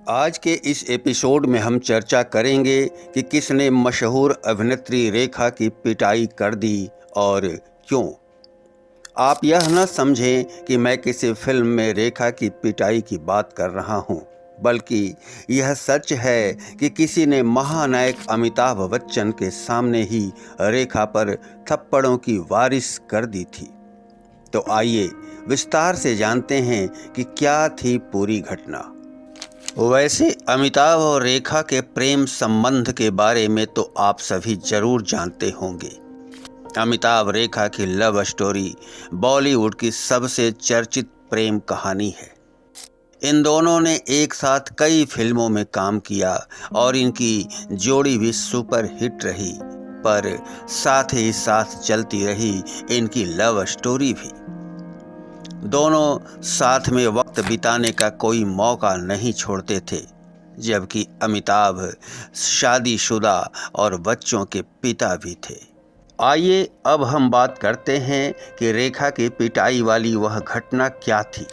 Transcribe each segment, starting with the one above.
आज के इस एपिसोड में हम चर्चा करेंगे कि किसने मशहूर अभिनेत्री रेखा की पिटाई कर दी और क्यों। आप यह न समझें कि मैं किसी फिल्म में रेखा की पिटाई की बात कर रहा हूं, बल्कि यह सच है कि किसी ने महानायक अमिताभ बच्चन के सामने ही रेखा पर थप्पड़ों की बारिश कर दी थी। तो आइए विस्तार से जानते हैं कि क्या थी पूरी घटना। वैसे अमिताभ और रेखा के प्रेम संबंध के बारे में तो आप सभी जरूर जानते होंगे। अमिताभ रेखा की लव स्टोरी बॉलीवुड की सबसे चर्चित प्रेम कहानी है। इन दोनों ने एक साथ कई फिल्मों में काम किया और इनकी जोड़ी भी सुपर हिट रही, पर साथ ही साथ चलती रही इनकी लव स्टोरी भी। दोनों साथ में वक्त बिताने का कोई मौका नहीं छोड़ते थे, जबकि अमिताभ शादीशुदा और बच्चों के पिता भी थे। आइए अब हम बात करते हैं कि रेखा की पिटाई वाली वह घटना क्या थी।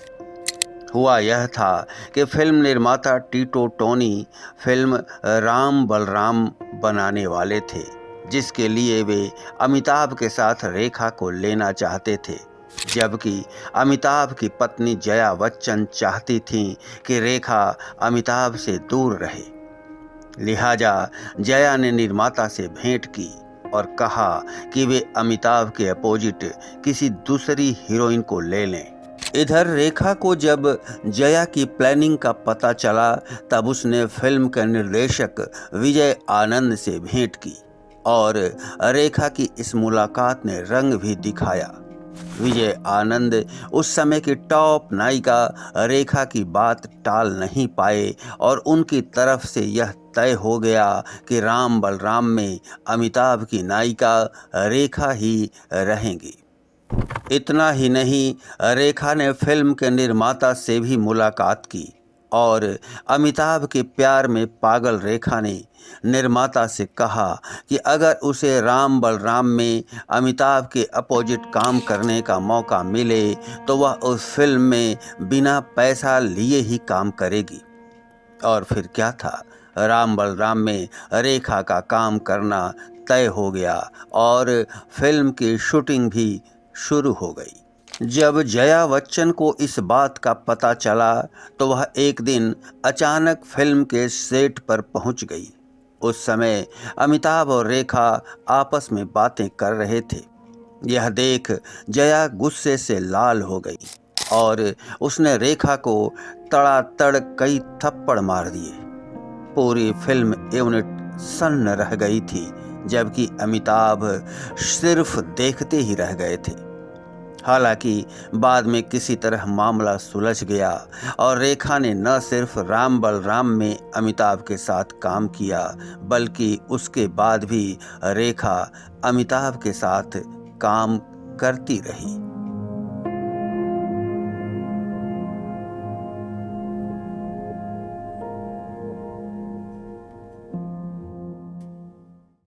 हुआ यह था कि फिल्म निर्माता टीटो टोनी फिल्म राम बलराम बनाने वाले थे, जिसके लिए वे अमिताभ के साथ रेखा को लेना चाहते थे, जबकि अमिताभ की पत्नी जया बच्चन चाहती थीं कि रेखा अमिताभ से दूर रहे। लिहाजा जया ने निर्माता से भेंट की और कहा कि वे अमिताभ के अपोजिट किसी दूसरी हीरोइन को ले लें। इधर रेखा को जब जया की प्लानिंग का पता चला, तब उसने फिल्म के निर्देशक विजय आनंद से भेंट की और रेखा की इस मुलाकात ने रंग भी दिखाया। विजय आनंद उस समय की टॉप नायिका रेखा की बात टाल नहीं पाए और उनकी तरफ से यह तय हो गया कि राम बलराम में अमिताभ की नायिका रेखा ही रहेंगी। इतना ही नहीं, रेखा ने फिल्म के निर्माता से भी मुलाकात की और अमिताभ के प्यार में पागल रेखा ने निर्माता से कहा कि अगर उसे राम बलराम में अमिताभ के अपोजिट काम करने का मौका मिले तो वह उस फिल्म में बिना पैसा लिए ही काम करेगी। और फिर क्या था, राम बलराम में रेखा का काम करना तय हो गया और फिल्म की शूटिंग भी शुरू हो गई। जब जया बच्चन को इस बात का पता चला तो वह एक दिन अचानक फिल्म के सेट पर पहुंच गई। उस समय अमिताभ और रेखा आपस में बातें कर रहे थे। यह देख जया गुस्से से लाल हो गई और उसने रेखा को तड़ातड़ कई थप्पड़ मार दिए। पूरी फिल्म यूनिट सन्न रह गई थी, जबकि अमिताभ सिर्फ देखते ही रह गए थे। हालांकि बाद में किसी तरह मामला सुलझ गया और रेखा ने न सिर्फ राम बलराम में अमिताभ के साथ काम किया, बल्कि उसके बाद भी रेखा अमिताभ के साथ काम करती रही।